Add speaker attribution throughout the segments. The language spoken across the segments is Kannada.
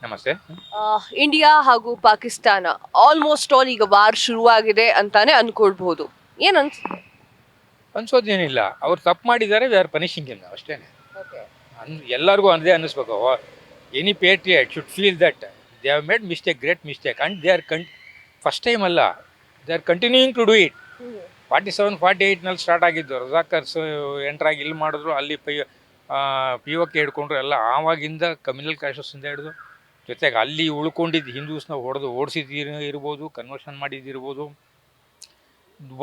Speaker 1: ನಮಸ್ತೆ.
Speaker 2: ಇಂಡಿಯಾ ಹಾಗೂ ಪಾಕಿಸ್ತಾನ ಆಲ್ಮೋಸ್ಟ್ ಆಲ್ ಈಗ ವಾರ್ ಶುರುವಾಗಿದೆ ಅಂತಾನೆ ಅನ್ಕೊಳ್ಬಹುದು. ಏನ್ ಅನ್ಸುತ್ತೆ?
Speaker 1: ಅನ್ಸೋದೇನಿಲ್ಲ, ಅವ್ರು ತಪ್ಪು ಮಾಡಿದ್ದಾರೆ, ವಿ ಆರ್ ಪನಿಷಿಂಗ್ ಇಲ್ಲ ಅಷ್ಟೇ. ಎಲ್ಲರಿಗೂ ಅದೇ ಅನ್ನಿಸ್ಬೇಕು. Any patriot should feel that they have made mistake, great mistake, and they are first time ಅಲ್ಲ, they are continuing to do it. 47-48ನಲ್ಲಿ ಸ್ಟಾರ್ಟ್ ಆಗಿದ್ದು, ರಜಾಕರ್ಸ್ ಎಂಟ್ರಾಗಿ ಇಲ್ಲಿ ಮಾಡಿದ್ರು, ಅಲ್ಲಿ ಪಿ ಒ ಕೆ ಹಿಡ್ಕೊಂಡ್ರು ಎಲ್ಲ. ಆವಾಗಿಂದ ಕಮ್ಯುನಲ್ ಕ್ಯಾಶಸ್ಸಿಂದ ಹಿಡಿದು ಜೊತೆಗೆ ಅಲ್ಲಿ ಉಳ್ಕೊಂಡಿದ್ದು ಹಿಂದೂಸ್ನ ಓಡಿಸಿದ್ದು ಇರ್ಬೋದು, ಕನ್ವರ್ಷನ್ ಮಾಡಿದ್ದಿರ್ಬೋದು,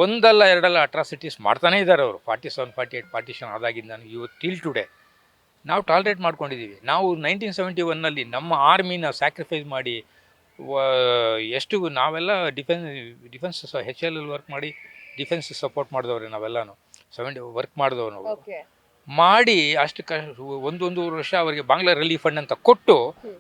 Speaker 1: ಒಂದಲ್ಲ ಎರಡಲ್ಲ ಅಟ್ರಾಸಿಟೀಸ್ ಮಾಡ್ತಾನೇ ಇದ್ದಾರೆ ಅವರು. 47-48 ಪಾರ್ಟಿಷನ್ ಆದಾಗಿಂದ ಇವತ್ತು ಟಿಲ್ ಟುಡೇ ನಾವು ಟಾಲ್ರೇಟ್ ಮಾಡ್ಕೊಂಡಿದ್ದೀವಿ. ನಾವು 1971ನಲ್ಲಿ ನಮ್ಮ ಆರ್ಮಿನ ಸ್ಯಾಕ್ರಿಫೈಸ್ ಮಾಡಿ ಎಷ್ಟು ನಾವೆಲ್ಲ ಡಿಫೆನ್ಸ್ ಹೆಚ್ ಎಲ್ ವರ್ಕ್ ಮಾಡಿ ಡಿಫೆನ್ಸ್ ಸಪೋರ್ಟ್ ಮಾಡಿದವ್ರೆ ನಾವೆಲ್ಲನೂ. ವರ್ಕ್ ಮಾಡಿದವ್ರು ನಾವು ಮಾಡಿ ಅಷ್ಟು ಒಂದೂವರೆ ವರ್ಷ ಅವರಿಗೆ ಬಾಂಗ್ಲಾ ರಿಲೀಫ್ ಫಂಡ್ ಅಂತ ಕೊಟ್ಟು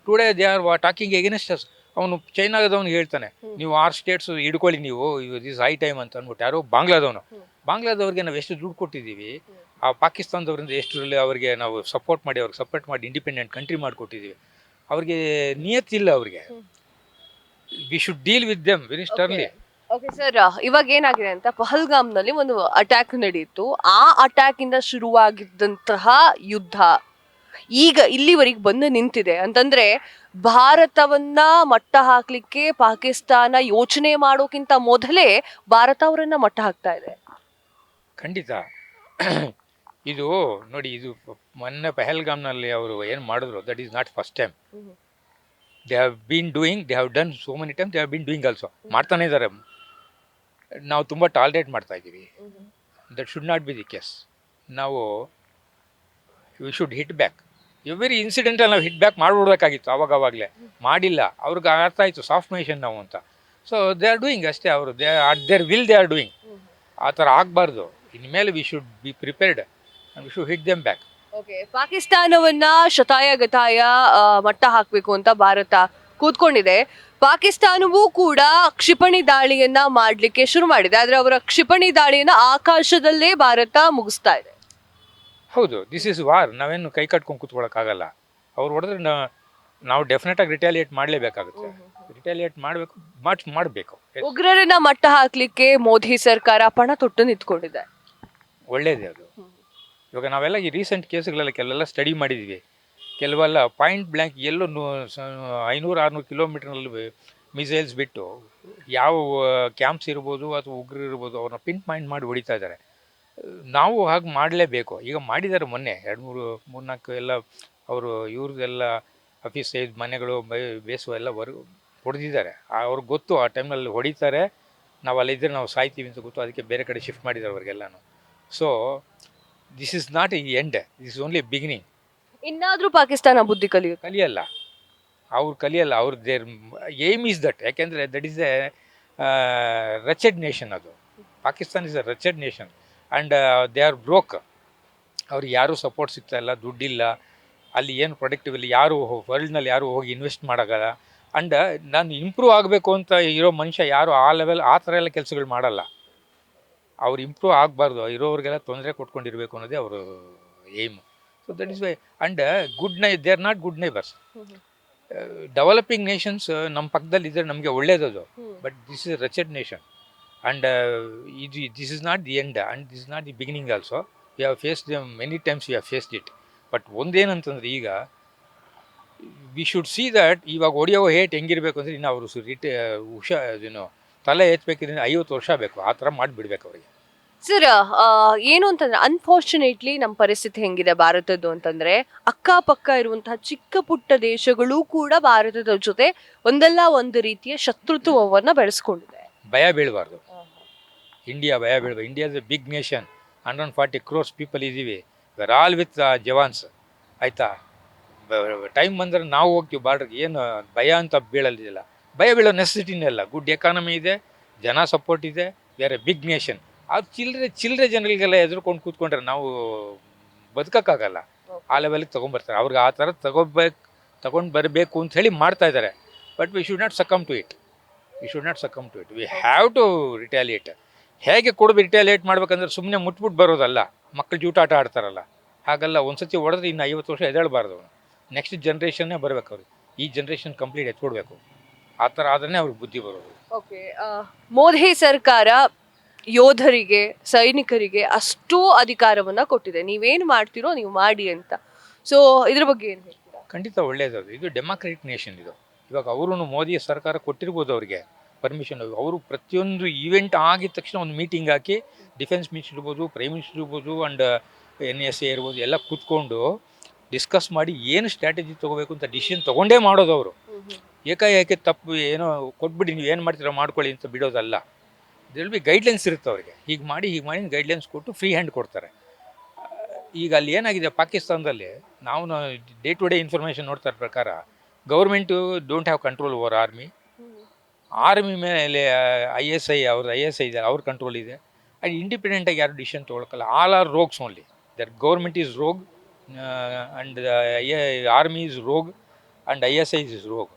Speaker 1: today they are talking against us. ಅವನು ಚೈನಾದವನು ಹೇಳ್ತಾನೆ, ನೀವು 6 ಸ್ಟೇಟ್ಸ್ ಹಿಡ್ಕೊಳ್ಳಿ ನೀವು, ದಿಸ್ ಹೈ ಟೈಮ್ ಅಂತ ಅಂದ್ಬಿಟ್ಟು. ಯಾರೋ ಬಾಂಗ್ಲಾದವ್ರಿಗೆ ನಾವು ಎಷ್ಟು ದುಡ್ಡು ಕೊಟ್ಟಿದ್ದೀವಿ, ಆ ಪಾಕಿಸ್ತಾನದವರಿಂದ ಎಷ್ಟು ಅವರಿಗೆ ನಾವು ಸಪೋರ್ಟ್ ಮಾಡಿ ಇಂಡಿಪೆಂಡೆಂಟ್ ಕಂಟ್ರಿ ಮಾಡಿಕೊಟ್ಟಿದ್ದೀವಿ. ಅವ್ರಿಗೆ ನಿಯತ್ತಿಲ್ಲ ಅವ್ರಿಗೆ. We should deal with them very sternly.
Speaker 2: Okay sir, ಇವಾಗ ಏನಾಗಿದೆ ಅಂತ, ಪಹಲ್ಗಾಮ್ನಲ್ಲಿ ಒಂದು ಅಟ್ಯಾಕ್ ನಡೆಯಿತು. ಆ ಅಟ್ಯಾಕ್ ಇಂದ ಶುರುವಾಗಿದ್ದಂತಹ ಯುದ್ಧ ಈಗ ಇಲ್ಲಿವರೆಗೆ ಬಂದು ನಿಂತಿದೆ ಅಂತಂದ್ರೆ, ಭಾರತವನ್ನ ಮಟ್ಟ ಹಾಕ್ಲಿಕ್ಕೆ ಪಾಕಿಸ್ತಾನ ಯೋಚನೆ ಮಾಡೋಕ್ಕಿಂತ ಮೊದಲೇ ಭಾರತ ಅವರನ್ನ ಮಟ್ಟ ಹಾಕ್ತಾ ಇದೆ.
Speaker 1: ಖಂಡಿತ. ಇದು ನೋಡಿ, ಇದು ಮೊನ್ನೆ ಪಹಲ್ಗಾಮ್ನಲ್ಲಿ ಅವರು ಏನು ಮಾಡಿದ್ರು, that is not first time. They have done so many time, they have been doing also. ಮಾಡ್ತಾನೆ ಇದ್ದಾರೆ. ನಾವು ತುಂಬ ಟಾಲ್ರೇಟ್ ಮಾಡ್ತಾ ಇದ್ದೀವಿ. That should not be the case. ನಾವು we should hit back. Every ಇನ್ಸಿಡೆಂಟಲ್ಲಿ ನಾವು ಹಿಟ್ ಬ್ಯಾಕ್ ಮಾಡಿಬಿಡ್ಬೇಕಾಗಿತ್ತು ಆವಾಗಲೇ. ಮಾಡಿಲ್ಲ. ಅವ್ರಿಗೆ ಅರ್ಥ ಆಯಿತು ಸಾಫ್ಟ್ ನೇಷನ್ ನಾವು ಅಂತ. ಸೊ ದೇ ಆರ್ ಡೂಯಿಂಗ್ ಅಷ್ಟೇ. ಅವರು there will they are doing. ಆ ಥರ ಆಗಬಾರ್ದು. ಇನ್ಮೇಲೆ we should be prepared and we should hit them back.
Speaker 2: Okay, ಪಾಕಿಸ್ತಾನವನ್ನ ಶತಾಯಗತಾಯ ಮಟ್ಟ ಹಾಕಬೇಕು ಅಂತ ಭಾರತ ಕೂತ್ಕೊಂಡಿದೆ. ಪಾಕಿಸ್ತಾನವೂ ಕೂಡ ಕ್ಷಿಪಣಿ ದಾಳಿಯನ್ನ ಮಾಡ್ಲಿಕ್ಕೆ ಶುರು ಮಾಡಿದೆ. ಆದ್ರೆ ಅವರ ಕ್ಷಿಪಣಿ ದಾಳಿಯನ್ನ ಆಕಾಶದಲ್ಲೇ ಭಾರತ ಮುಗಿಸ್ತಾ ಇದೆ.
Speaker 1: ಹೌದು, ದಿಸ್ ಇಸ್ ವಾರ್. ನಾವೇನು ಕೈ ಕಟ್ಕೊಂಡು ಕೂತ್ಕೊಳ್ಳೋಕ್ಕಾಗಲ್ಲ. ಅವ್ರು ಹೊಡೆದ್ರೆ ನಾವು ಡೆಫಿನೆಟಾಗಿ ರಿಟ್ಯಾಲಿಯೇಟ್ ಮಾಡಲೇಬೇಕಾಗುತ್ತೆ. ರಿಟ್ಯಾಲಿಯೇಟ್ ಮಾಡಬೇಕು.
Speaker 2: ಉಗ್ರರನ್ನ ಮಟ್ಟ ಹಾಕ್ಲಿಕ್ಕೆ ಮೋದಿ ಸರ್ಕಾರ ಪಣ ತೊಟ್ಟು ನಿಂತ್ಕೊಂಡಿದೆ.
Speaker 1: ಒಳ್ಳೇದೇ ಅದು. ಇವಾಗ ನಾವೆಲ್ಲ ಈ ರೀಸೆಂಟ್ ಕೇಸ್ಗಳೆಲ್ಲ ಕೆಲವೆಲ್ಲ ಸ್ಟಡಿ ಮಾಡಿದ್ದೀವಿ. ಕೆಲವೆಲ್ಲ ಪಾಯಿಂಟ್ ಬ್ಲ್ಯಾಂಕ್ ಎಲ್ಲೋ 500-600 ಕಿಲೋಮೀಟರ್ನಲ್ಲಿ ಮಿಸೈಲ್ಸ್ ಬಿಟ್ಟು ಯಾವ ಕ್ಯಾಂಪ್ಸ್ ಇರ್ಬೋದು ಅಥವಾ ಉಗ್ರರು ಇರ್ಬೋದು, ಅವ್ರನ್ನ ಪಿನ್ ಪಾಯಿಂಟ್ ಮಾಡಿ ಹೊಡಿತಾ ಇದ್ದಾರೆ. ನಾವು ಹಾಗೆ ಮಾಡಲೇಬೇಕು. ಈಗ ಮಾಡಿದ್ದಾರೆ ಮೊನ್ನೆ 2-3-4 ಎಲ್ಲ ಅವರು ಇವ್ರದ್ದೆಲ್ಲ ಆಫೀಸ್ ಮನೆಗಳು ಬೇಸು ಎಲ್ಲ ಹೊಡೆದಿದ್ದಾರೆ. ಅವ್ರಿಗೆ ಗೊತ್ತು ಆ ಟೈಮ್ನಲ್ಲಿ ಹೊಡಿತಾರೆ, ನಾವು ಅಲ್ಲಿದ್ದರೆ ನಾವು ಸಾಯ್ತೀವಿ ಅಂತ ಗೊತ್ತು. ಅದಕ್ಕೆ ಬೇರೆ ಕಡೆ ಶಿಫ್ಟ್ ಮಾಡಿದ್ದಾರೆ ಅವ್ರಿಗೆಲ್ಲನೂ. So this is not a end, this is only beginning.
Speaker 2: ಇನ್ನಾದ್ರೂ ಪಾಕಿಸ್ತಾನ ಬುದ್ಧಿ
Speaker 1: ಕಲಿಯಲ್ಲ. ಅವ್ರು ದೇರ್ ಏಮ್ ಈಸ್ ದಟ್. ಯಾಕೆಂದರೆ that is a wretched nation. ಅದು Pakistan is a wretched nation and they are broke. ಅವ್ರಿಗೆ ಯಾರೂ ಸಪೋರ್ಟ್ ಸಿಗ್ತಾ ಇಲ್ಲ, ದುಡ್ಡಿಲ್ಲ, ಅಲ್ಲಿ ಏನು ಪ್ರೊಡಕ್ಟಿವ್ ಇಲ್ಲ, ಯಾರು ವರ್ಲ್ಡ್ನಲ್ಲಿ ಯಾರು ಹೋಗಿ ಇನ್ವೆಸ್ಟ್ ಮಾಡೋಕ್ಕಲ್ಲ. ಆ್ಯಂಡ್ ನಾನು ಇಂಪ್ರೂವ್ ಆಗಬೇಕು ಅಂತ ಇರೋ ಮನುಷ್ಯ ಯಾರು ಆ ಥರ ಎಲ್ಲ ಕೆಲಸಗಳು ಮಾಡಲ್ಲ. ಅವ್ರು ಇಂಪ್ರೂವ್ ಆಗಬಾರ್ದು, ಇರೋರಿಗೆಲ್ಲ ತೊಂದರೆ ಕೊಟ್ಕೊಂಡಿರಬೇಕು ಅನ್ನೋದೇ ಅವರು aim. So that is why. And they are not good neighbours. Developing nations ನಮ್ಮ ಪಕ್ಕದಲ್ಲಿ ಇದ್ದರೆ ನಮಗೆ ಒಳ್ಳೇದದು. But this is wretched nation and this is not the end and this is not the beginning also. We have faced them many times, we have faced it. But ಒಂದೇನಂತಂದ್ರೆ, ಈಗ ವಿ ಶುಡ್ ಸಿ ದ್ಯಾಟ್ ಇವಾಗ ಹೊಡೆಯೋ ಹೇಟ್ ಹೆಂಗಿರಬೇಕು ಅಂದರೆ, ಇನ್ನು ಅವರು ತಲೆ ಎತ್ತಬೇಕಿದ್ರೆ 50 ವರ್ಷ ಬೇಕು. ಆ ಥರ ಮಾಡಿಬಿಡ್ಬೇಕು ಅವರಿಗೆ.
Speaker 2: ಸರ್, ಏನು ಅಂತಂದ್ರೆ, ಅನ್ಫಾರ್ಚುನೇಟ್ಲಿ ನಮ್ಮ ಪರಿಸ್ಥಿತಿ ಹೆಂಗಿದೆ ಭಾರತದ್ದು ಅಂತಂದ್ರೆ, ಅಕ್ಕಪಕ್ಕ ಇರುವಂತಹ ಚಿಕ್ಕ ಪುಟ್ಟ ದೇಶಗಳು ಕೂಡ ಭಾರತದ ಜೊತೆ ಒಂದಲ್ಲ ಒಂದು ರೀತಿಯ ಶತ್ರುತ್ವವನ್ನ ಬೆಳೆಸ್ಕೊಂಡಿದೆ.
Speaker 1: ಭಯ ಬೀಳಬಾರ್ದು. ಇಂಡಿಯಾ ಭಯ ಬೀಳಬಾರ್ದು. India is a big nation. 140 crores people ಇದ್ದೀವಿ. We're all with jawans. ಆಯಿತಾ? ಟೈಮ್ ಬಂದರೆ ನಾವು ಹೋಗ್ತೀವಿ ಬಾರ್ಡ್ರಿಗೆ. ಏನು ಭಯ ಅಂತ ಬೀಳಲಿಲ್ಲ. ಭಯ ಬೀಳೋ ನೆಸೆಸಿಟಿನೇ ಇಲ್ಲ. ಗುಡ್ ಎಕಾನಮಿ ಇದೆ, ಜನ ಸಪೋರ್ಟ್ ಇದೆ, we are a big nation. ಅದು ಚಿಲ್ಲರೆ ಜನಗಳಿಗೆಲ್ಲ ಎದುರ್ಕೊಂಡು ಕೂತ್ಕೊಂಡ್ರೆ ನಾವು ಬದುಕೋಕ್ಕಾಗಲ್ಲ. ಆ ಲೆವೆಲಿಗೆ ತೊಗೊಂಬರ್ತಾರೆ. ಅವ್ರಿಗೆ ಆ ಥರ ತಗೊಂಡು ಬರಬೇಕು ಅಂತ ಹೇಳಿ ಮಾಡ್ತಾ ಇದ್ದಾರೆ. But we should not succumb to it. We have to retaliate. ಹೇಗೆ ರಿಟ್ಯಾಲಿಯೇಟ್ ಮಾಡ್ಬೇಕಂದ್ರೆ ಸುಮ್ಮನೆ ಮುಟ್ಬಿಟ್ಟು ಬರೋದಲ್ಲ. ಮಕ್ಕಳು ಜೂಟಾಟ ಆಡ್ತಾರಲ್ಲ, ಹಾಗಲ್ಲ. ಒಂದು ಸತಿ ಹೊಡೆದ್ರೆ ಇನ್ನು 50 ವರ್ಷ ಎದ್ದೇಳಬಾರ್ದು. ಅವನು ನೆಕ್ಸ್ಟ್ ಜನ್ರೇಷನ್ನೇ ಬರಬೇಕು ಅವ್ರಿಗೆ. ಈ ಜನ್ರೇಷನ್ ಕಂಪ್ಲೀಟ್ ಎತ್ಕೊಡ್ಬೇಕು. ಆ ಥರ ಆದ್ರೆ ಅವ್ರಿಗೆ ಬುದ್ಧಿ ಬರೋದು.
Speaker 2: ಓಕೆ, ಮೋದಿ ಸರ್ಕಾರ ಯೋಧರಿಗೆ ಸೈನಿಕರಿಗೆ ಅಷ್ಟೂ ಅಧಿಕಾರವನ್ನ ಕೊಟ್ಟಿದೆ, ನೀವೇನು ಮಾಡ್ತೀರೋ ನೀವು ಮಾಡಿ ಅಂತ. ಸೊ ಇದ್ರ ಬಗ್ಗೆ ಏನು ಹೇಳ್ತೀರಾ?
Speaker 1: ಖಂಡಿತ ಒಳ್ಳೇದದು. ಇದು ಡೆಮಾಕ್ರೆಟಿಕ್ ನೇಷನ್ ಇದು. ಇವಾಗ ಅವರು ಮೋದಿ ಸರ್ಕಾರ ಕೊಟ್ಟಿರ್ಬೋದು ಅವ್ರಿಗೆ ಪರ್ಮಿಷನ್. ಅವರು ಪ್ರತಿಯೊಂದು ಈವೆಂಟ್ ಆಗಿದ ತಕ್ಷಣ ಒಂದು ಮೀಟಿಂಗ್ ಹಾಕಿ ಡಿಫೆನ್ಸ್ ಮಿನಿಸ್ಟರ್ ಇರ್ಬೋದು, ಪ್ರೈಮ್ ಮಿನಿಸ್ಟರ್ ಇರ್ಬೋದು, ಆ್ಯಂಡ್ NSA ಇರ್ಬೋದು, ಎಲ್ಲ ಕೂತ್ಕೊಂಡು ಡಿಸ್ಕಸ್ ಮಾಡಿ ಏನು ಸ್ಟ್ರಾಟಜಿ ತೊಗೋಬೇಕು ಅಂತ ಡಿಸಿಷನ್ ತೊಗೊಂಡೇ ಮಾಡೋದು ಅವರು. ಏಕಾಏಕಿ ತಪ್ಪು ಏನೋ ಕೊಟ್ಬಿಟ್ಟು ನೀವು ಏನು ಮಾಡ್ತೀರೋ ಮಾಡ್ಕೊಳ್ಳಿ ಅಂತ ಬಿಡೋದಲ್ಲ. ಇದರಲ್ಲಿ ಬಿ ಗೈಡ್ಲೈನ್ಸ್ ಇರುತ್ತೆ ಅವ್ರಿಗೆ. ಹೀಗೆ ಮಾಡಿ ಗೈಡ್ಲೈನ್ಸ್ ಕೊಟ್ಟು ಫ್ರೀ ಹ್ಯಾಂಡ್ ಕೊಡ್ತಾರೆ. ಈಗ ಅಲ್ಲಿ ಏನಾಗಿದೆ ಪಾಕಿಸ್ತಾನದಲ್ಲಿ, ನಾವು ಡೇ ಟು ಡೇ ಇನ್ಫಾರ್ಮೇಷನ್ ನೋಡ್ತಾ ಇರೋ ಪ್ರಕಾರ government don't have control over army ಮೇಲೆ ISI ಇದೆ, ಅವ್ರ ಕಂಟ್ರೋಲ್ ಇದೆ. ಆ್ಯಂಡ್ ಇಂಡಿಪೆಂಡೆಂಟಾಗಿ ಯಾರು ಡಿಸಿಷನ್ ತೊಗೊಳಕ್ಕಲ್ಲ. All are rogues only. That government is rogue, and army is rogue, and ISI is rogue.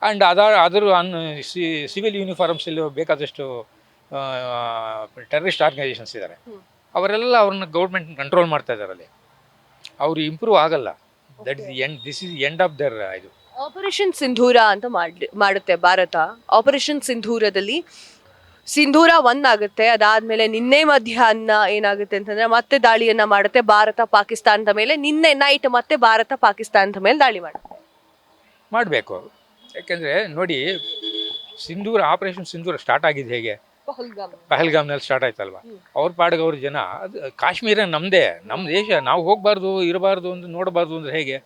Speaker 1: And ಅದರ ಸಿವಿಲ್ ಯೂನಿಫಾರ್ಮ್ಸಲ್ಲಿ ಬೇಕಾದಷ್ಟು ಟೆರರಿಸ್ಟ್ ಆರ್ಗನೈಸೇಷನ್ಸ್ ಇದ್ದಾರೆ. ಅವರೆಲ್ಲ ಅವ್ರನ್ನ ಗೌರ್ಮೆಂಟ್ ಕಂಟ್ರೋಲ್ ಮಾಡ್ತಾ ಇದ್ದಾರೆ. ಅಲ್ಲಿ ಅವರು ಇಂಪ್ರೂವ್ ಆಗಲ್ಲ. That is end, this is end of there. ಇದು
Speaker 2: ಆಪರೇಷನ್ ಸಿಂಧೂರ ಅಂತ ಮಾಡುತ್ತೆ ಭಾರತ. ಆಪರೇಷನ್ ಸಿಂಧೂರದಲ್ಲಿ ಸಿಂಧೂರ 1 ಆಗುತ್ತೆ. ಅದಾದ್ಮೇಲೆ ನಿನ್ನೆ ಮಧ್ಯಾಹ್ನ ಏನಾಗುತ್ತೆ ಅಂತಂದ್ರೆ ಮತ್ತೆ ದಾಳಿಯನ್ನ ಮಾಡುತ್ತೆ ಭಾರತ ಪಾಕಿಸ್ತಾನದ ಮೇಲೆ. ನಿನ್ನೆ ನೈಟ್ ಮತ್ತೆ ಭಾರತ ಪಾಕಿಸ್ತಾನದ ಮೇಲೆ ದಾಳಿ
Speaker 1: ಮಾಡಬೇಕು. ಯಾಕೆಂದರೆ ನೋಡಿ, ಆಪರೇಷನ್ ಸಿಂಧೂರ ಸ್ಟಾರ್ಟ್ ಆಗಿದೆ ಹೇಗೆ? ಪಹಲ್ಗಾಮ್ನಲ್ಲಿ ಸ್ಟಾರ್ಟ್ ಆಯ್ತಲ್ವ. ಅವ್ರ ಪಾಡಿಗೆ ಅವ್ರ ಜನ, ಅದು ಕಾಶ್ಮೀರ ನಮ್ಮದೇ, ನಮ್ಮ ದೇಶ, ನಾವು ಹೋಗಬಾರ್ದು ಇರಬಾರ್ದು ಅಂತ ನೋಡಬಾರ್ದು ಅಂದರೆ ಹೇಗೆ?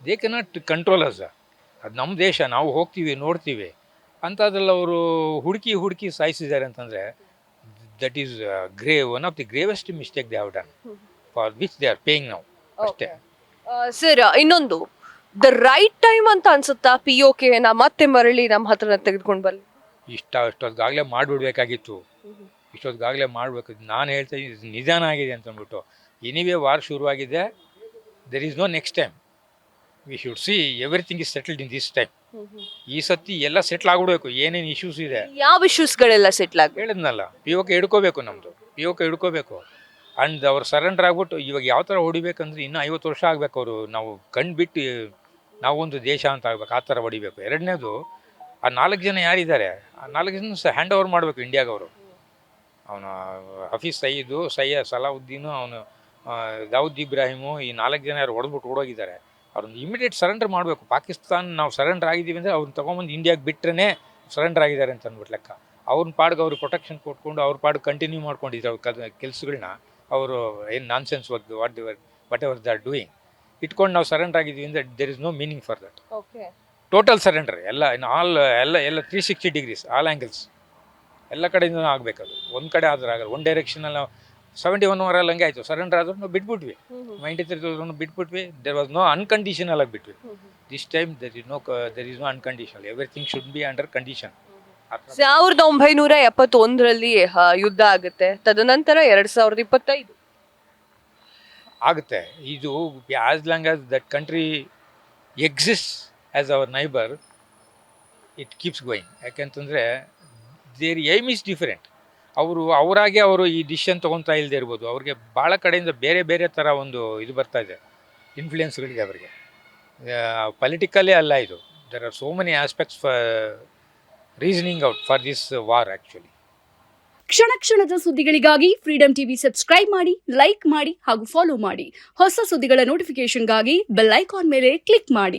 Speaker 1: They cannot control us. ಅದು ನಮ್ಮ ದೇಶ, ನಾವು ಹೋಗ್ತೀವಿ ನೋಡ್ತೀವಿ ಅಂಥದ್ರಲ್ಲಿ ಅವರು ಹುಡುಕಿ ಸಾಯಿಸಿದ್ದಾರೆ ಅಂತಂದರೆ that is one of the gravest mistake they have done, for which they are paying now. ಅಷ್ಟೇ
Speaker 2: ಸರ್. ಇನ್ನೊಂದು, ದ ರೈಟ್ ಟೈಮ್ ಅಂತ ಅನ್ಸುತ್ತಾ POK ಮತ್ತೆ ಮರಳಿ ನಮ್ಮ ಹತ್ರ ತೆಗೆದುಕೊಂಡು ಬರಲಿ?
Speaker 1: ಇಷ್ಟೊತ್ತಿಗಾಗಲೇ ಮಾಡಿಬಿಡ್ಬೇಕಾಗಿತ್ತು. ಇಷ್ಟೊತ್ತಿಗಾಗಲೇ ಮಾಡಬೇಕು. ನಾನು ಹೇಳ್ತಾ ಇದ್ದೀನಿ ನಿಧಾನ ಆಗಿದೆ ಅಂತ ಅಂದ್ಬಿಟ್ಟು. ಎನಿವೇ ವಾರ್ ಶುರುವಾಗಿದೆ. There is no next time. We should see everything is settled in this time. ಈ ಸತಿ ಎಲ್ಲ ಸೆಟ್ಲ್ ಆಗ್ಬಿಡ್ಬೇಕು. ಏನೇನು ಇಶ್ಯೂಸ್ ಇದೆ,
Speaker 2: ಯಾವ ಇಶ್ಯೂಸ್ಗಳೆಲ್ಲ ಸೆಟ್ಲ್ ಆಗಿ
Speaker 1: ಹೇಳಿದ್ನಲ್ಲ, POK ಹಿಡ್ಕೋಬೇಕು. ನಮ್ಮದು POK ಹಿಡ್ಕೋಬೇಕು. ಆ್ಯಂಡ್ ಅವ್ರು ಸರೆಂಡರ್ ಆಗ್ಬಿಟ್ಟು ಇವಾಗ ಯಾವ ಥರ ಹೊಡಿಬೇಕಂದ್ರೆ ಇನ್ನೂ 50 ವರ್ಷ ಆಗಬೇಕು. ಅವರು ನಾವು ಕಂಡುಬಿಟ್ಟು ನಾವೊಂದು ದೇಶ ಅಂತ ಆಗ್ಬೇಕು, ಆ ಥರ ಹೊಡಿಬೇಕು. ಎರಡನೇದು, ಆ 4 ಜನ ಯಾರಿದ್ದಾರೆ, ಆ 4 ಜನ ಹ್ಯಾಂಡ್ ಓವರ್ ಮಾಡಬೇಕು ಇಂಡಿಯಾಗೆ. ಅವರು ಅವನು ಹಫೀಜ್ ಸಯ್ಯದ್ ಸಲಾವುದ್ದೀನು, ಅವನು ದಾವೂದ್ ಇಬ್ರಾಹಿಮು, ಈ 4 ಜನ ಯಾರು ಹೊಡೆದ್ಬಿಟ್ಟು ಓಡೋಗಿದ್ದಾರೆ. ಅವ್ರನ್ನ ಇಮಿಡಿಯೇಟ್ ಸರೆಂಡರ್ ಮಾಡಬೇಕು. ಪಾಕಿಸ್ತಾನ ನಾವು ಸರೆಂಡರ್ ಆಗಿದ್ದೀವಿ ಅಂದರೆ ಅವ್ರನ್ನ ತೊಗೊಂಬಂದು ಇಂಡಿಯಾಗೆ ಬಿಟ್ಟರೆ ಸರೆಂಡರ್ ಆಗಿದ್ದಾರೆ ಅಂತ ಅಂದ್ಬಿಟ್ಟು ಲೆಕ್ಕ. ಅವ್ರನ್ನ ಪಾಡ್ಗೆ ಅವ್ರಿಗೆ ಪ್ರೊಟೆಕ್ಷನ್ ಕೊಟ್ಕೊಂಡು ಅವ್ರ ಪಾಡ್ಗೆ ಕಂಟಿನ್ಯೂ ಮಾಡ್ಕೊಂಡಿದ್ರು ಅವ್ರ ಕೆಲಸಗಳನ್ನ. ಅವರು ಏನು nonsense whatever they are doing ಇಟ್ಕೊಂಡು ನಾವು ಸರೆಂಡರ್ ಆಗಿದ್ದೀವಿ ಅಂದರೆ there is no meaning for that. Total surrender ಎಲ್ಲ ಇನ್ ಎಲ್ಲ 360 ಡಿಗ್ರೀಸ್, ಆಲ್ ಆ್ಯಂಗಲ್ಸ್, ಎಲ್ಲ ಕಡೆಯಿಂದ ಆಗಬೇಕದು. ಒಂದು ಕಡೆ ಆದ್ರೆ ಆಗಲ್ಲ. ಒಂದು ಡೈರೆಕ್ಷನಲ್ಲಿ ನಾವು 71 ವಾರಲ್ಲಿ ಹಂಗೆ ಆಯಿತು. ಸರೆಂಡರ್ ಆದ್ರೂ ನಾವು ಬಿಟ್ಬಿಟ್ವಿ. 93 ಬಿಟ್ಬಿಟ್ವಿ. ದೇರ್ ವಾಸ್ ನೋ ಅನ್ಕಂಡೀಷನಲ್ ಆಗಿ ಬಿಟ್ವಿ. This time there is no unconditional. Everything should be under condition.
Speaker 2: 1971ರಲ್ಲಿ ಯುದ್ಧ ಆಗುತ್ತೆ. ತದನಂತರ 2025
Speaker 1: ಆಗುತ್ತೆ. ಇದು as long as that country exist as our neighbour, it keeps going. ಯಾಕೆಂತಂದರೆ ದೇರ್ ಏಮ್ ಈಸ್ ಡಿಫರೆಂಟ್. ಅವರು ಈ ಡಿಸಿಷನ್ ತೊಗೊತಾ ಇಲ್ಲದೆ ಇರ್ಬೋದು. ಅವ್ರಿಗೆ ಭಾಳ ಕಡೆಯಿಂದ ಬೇರೆ ಬೇರೆ ಥರ ಒಂದು ಇದು ಬರ್ತಾ ಇದೆ, ಇನ್ಫ್ಲೂಯೆನ್ಸ್ಗಳಿದೆ ಅವರಿಗೆ. ಪೊಲಿಟಿಕಲ್ಲೇ ಅಲ್ಲ ಇದು. There are so many aspects for reasoning out for this war actually.
Speaker 3: ಕ್ಷಣ ಕ್ಷಣದ ಸುದ್ದಿಗಳಿಗಾಗಿ ಫ್ರೀಡಮ್ ಟಿವಿ ಸಬ್ಸ್ಕ್ರೈಬ್ ಮಾಡಿ, ಲೈಕ್ ಮಾಡಿ ಹಾಗೂ ಫಾಲೋ ಮಾಡಿ. ಹೊಸ ಸುದ್ದಿಗಳ ನೋಟಿಫಿಕೇಶನ್ಗಾಗಿ ಬೆಲ್ ಐಕಾನ್ ಮೇಲೆ ಕ್ಲಿಕ್ ಮಾಡಿ.